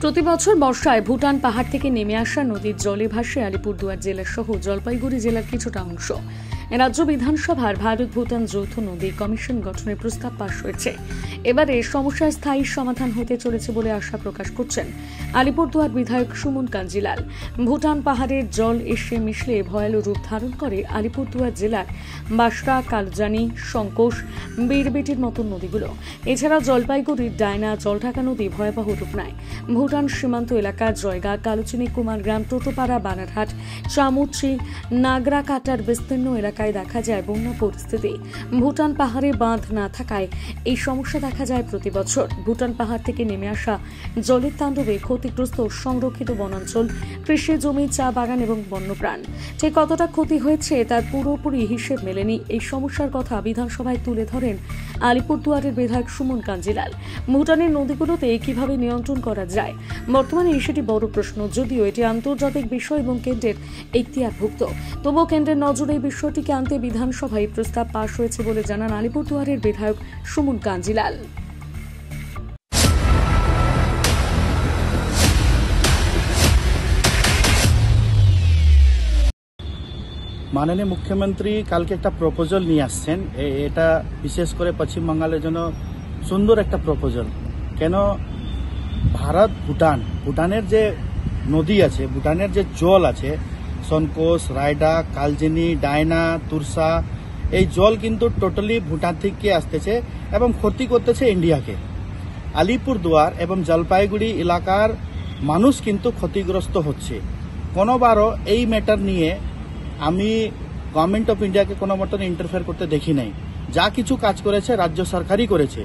প্রতি বছর বর্ষায় ভুটান পাহাড় থেকে নেমে আসা নদীর জলে ভাসে আলিপুরদুয়ার জেলা সহ জলপাইগুড়ি জেলার কিছুটা অংশ। রাজ্য বিধানসভার ভারত ভুটান যৌথ নদী কমিশন গঠনের প্রস্তাব পাশ হয়েছে। এবারে সমস্যার স্থায়ী সমাধান হতে চলেছে বলে আশা প্রকাশ করছেন আলিপুরদুয়ার বিধায়ক সুমন কাঞ্জিলাল। ভুটান পাহাড়ের জল এসে মিশলে ভয়ালো রূপ ধারণ করে আলিপুরদুয়ার জেলার বাসরা, কালজানি, শঙ্কোষ, বীরবেটির মতো নদীগুলো। এছাড়া জলপাইগুড়ির ডায়না জলঢাকা নদী ভয়াবহ রূপ নেয়। ভুটান সীমান্ত এলাকা জয়গা, কালচিনি, কুমারগ্রাম, টোটোপাড়া, বানারহাট, চামুচি, নাগরাকাটার বিস্তীর্ণ এলাকায় দেখা যায় বন্যা পরিস্থিতি। ভুটান পাহাড়ে বাঁধ না থাকায় এই সমস্যা দেখা যায় প্রতি বছর। ভুটান পাহাড় থেকে নেমে আসা জলের তাণ্ডবে ক্ষতিগ্রস্ত সংরক্ষিত বনাঞ্চল, কৃষি জমি, চা বাগান এবং বন্যপ্রাণ। ঠিক কতটা ক্ষতি হয়েছে তার পুরোপুরি হিসেব মেলেনি। এই সমস্যার কথা বিধানসভায় তুলে ধরেন আলিপুরদুয়ারের বিধায়ক সুমন কাঞ্জিলাল। ভুটানের নদীগুলোতে কিভাবে নিয়ন্ত্রণ করা যায়, বর্তমানে সেটি বড় প্রশ্ন। যদিও এটি আন্তর্জাতিক বিষয় এবং কেন্দ্রের এখতিয়ারভুক্ত, তবুও কেন্দ্রের নজরে এই বিষয়টিকে আনতে বিধানসভায় প্রস্তাব পাশ হয়েছে বলে জানান আলিপুরদুয়ারের বিধায়ক সুমন কাঞ্জিলাল। মাননীয় মুখ্যমন্ত্রী কালকে একটা প্রপোজাল নিয়ে আসছেন। এটা বিশেষ করে পশ্চিমবঙ্গের জন্য সুন্দর একটা প্রপোজাল। কেন ভারত ভুটানের যে নদী আছে, ভুটানের যে জল আছে, সনকোষ, রায়ডা, কালচিনি, ডায়না, তুরসা, এই জল কিন্তু টোটালি ভুটান থেকে আসতেছে এবং ক্ষতি করতেছে ইন্ডিয়াকে। আলিপুরদুয়ার এবং জলপাইগুড়ি এলাকার মানুষ কিন্তু ক্ষতিগ্রস্ত হচ্ছে। কোনোবারও এই ম্যাটার নিয়ে আমি গভর্নমেন্ট অফ ইন্ডিয়াকে কোনো মতন ইন্টারফেয়ার করতে দেখি নাই। যা কিছু কাজ করেছে রাজ্য সরকারই করেছে,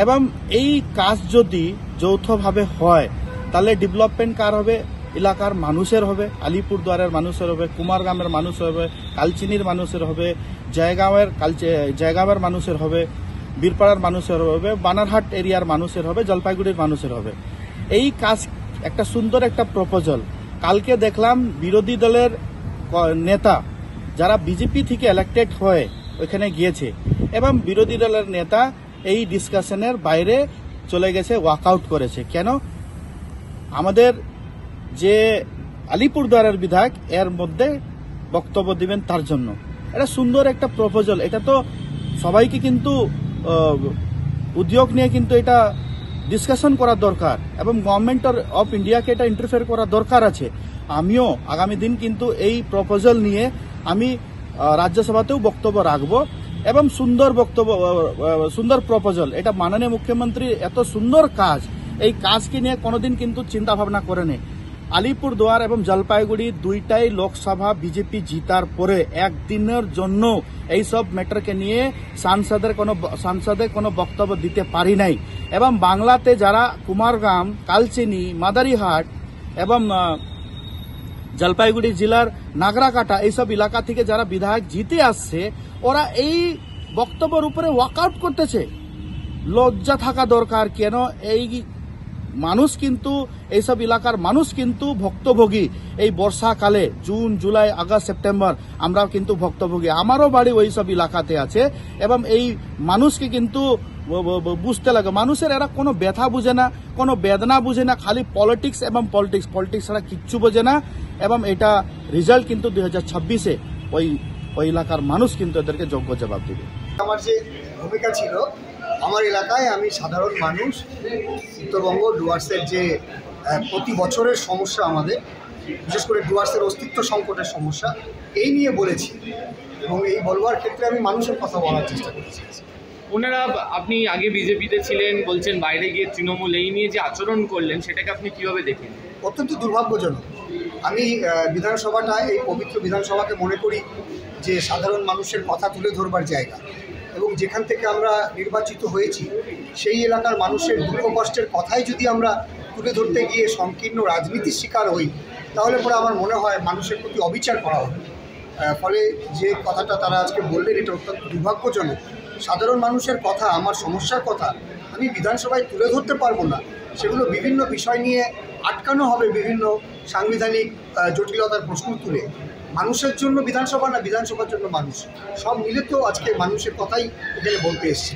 এবং এই কাজ যদি যৌথভাবে হয় তাহলে ডেভেলপমেন্ট কার হবে? এলাকার মানুষের হবে, আলিপুরদুয়ারের মানুষের হবে, কুমারগ্রামের মানুষের হবে, কালচিনির মানুষের হবে, জয়গাঁওয়ের মানুষের হবে, বীরপাড়ার মানুষের হবে, বানারহাট এরিয়ার মানুষের হবে, জলপাইগুড়ির মানুষের হবে। এই কাজ একটা সুন্দর একটা প্রপোজাল। কালকে দেখলাম বিরোধী দলের নেতা যারা বিজেপি থেকে ইলেক্টেড হয়ে ওইখানে গিয়েছে, এবং বিরোধী দলের নেতা এই ডিসকাশনের বাইরে চলে গেছে, ওয়াকআউট করেছে। কেন? আমাদের যে আলিপুরদুয়ারের বিধায়ক এর মধ্যে বক্তব্য দিবেন তার জন্য। এটা সুন্দর একটা প্রপোজাল। এটা তো সবাইকে কিন্তু উদ্যোগ নিয়ে কিন্তু এটা ডিসকাশন করা দরকার, এবং গভর্নমেন্ট অফ ইন্ডিয়াকে এটা ইন্টারফেয়ার করা দরকার আছে। আমিও আগামী দিন কিন্তু এই প্রপোজাল নিয়ে আমি রাজ্যসভাতেও বক্তব্য রাখবো, এবং সুন্দর প্রপোজাল। এটা মাননীয় মুখ্যমন্ত্রী এত সুন্দর কাজ, এই কাজকে নিয়ে কোনোদিন কিন্তু চিন্তা ভাবনা করেনি। আলিপুরদুয়ার এবং জলপাইগুড়ি দুইটাই লোকসভা বিজেপি জিতার পরে একদিনের জন্য এইসব ম্যাটারকে নিয়ে সাংসদে কোনো বক্তব্য দিতে পারি নাই। এবং বাংলাতে যারা কুমারগ্রাম, কালচিনি, মাদারিহাট এবং জলপাইগুড়ি জেলার নাগরাকাটা এইসব এলাকা থেকে যারা বিধায়ক জিতে আসছে, ওরা এই বক্তব্যের উপরে ওয়াকআউট করতেছে। লজ্জা থাকা দরকার। কেন? এই মানুষ কিন্তু, এইসব এলাকার মানুষ কিন্তু ভুক্তভোগী। এই বর্ষাকালে জুন, জুলাই, আগস্ট, সেপ্টেম্বর আমরা কিন্তু ভুক্তভোগী। আমারও বাড়ি ওইসব এলাকাতে আছে, এবং এই মানুষকে কিন্তু বুঝতে লাগে। মানুষের এরা কোনো ব্যথা বুঝে না, কোনো বেদনা বুঝে না, খালি পলিটিক্স এবং পলিটিক্স ছাড়া কিচ্ছু বোঝে না। এবং এটা রেজাল্ট কিন্তু 2026-এ ওই এলাকার মানুষ কিন্তু এদেরকে যোগ্য জবাব দেবে। আমার যে ভূমিকা ছিল, আমার এলাকায় আমি সাধারণ মানুষ, উত্তরবঙ্গ ডুয়ার্সের যে প্রতি বছরের সমস্যা আমাদের, বিশেষ করে ডুয়ার্সের অস্তিত্ব সংকটের সমস্যা, এই নিয়ে বলেছি, এবং এই বলবার ক্ষেত্রে আমি মানুষের কথা বলার চেষ্টা করেছি। ওনারা, আপনি আগে বিজেপিতে ছিলেন বলছেন, বাইরে গিয়ে তৃণমূল, এই নিয়ে যে আচরণ করলেন সেটাকে আপনি কিভাবে দেখেন? অত্যন্ত দুর্ভাগ্যজনক। আমি বিধানসভাটা, এই পবিত্র বিধানসভাকে মনে করি যে সাধারণ মানুষের কথা তুলে ধরবার জায়গা, এবং যেখান থেকে আমরা নির্বাচিত হয়েছি সেই এলাকার মানুষের দুঃখ কষ্টের কথাই যদি আমরা তুলে ধরতে গিয়ে সংকীর্ণ রাজনীতির শিকার হই, তাহলে পরে আমার মনে হয় মানুষের প্রতি অবিচার করা হবে। ফলে যে কথাটা তারা আজকে বললেন, এটা অত্যন্ত দুর্ভাগ্যজনক। সাধারণ মানুষের কথা, আমার সমস্যার কথা আমি বিধানসভায় তুলে ধরতে পারবো না, সেগুলো বিভিন্ন বিষয় নিয়ে আটকানো হবে, বিভিন্ন সাংবিধানিক জটিলতার প্রশ্ন তুলে। মানুষের জন্য বিধানসভা না, বিধানসভার জন্য মানুষ, সব মিলে তো আজকে মানুষের কথাই এখানে বলতে এসেছি।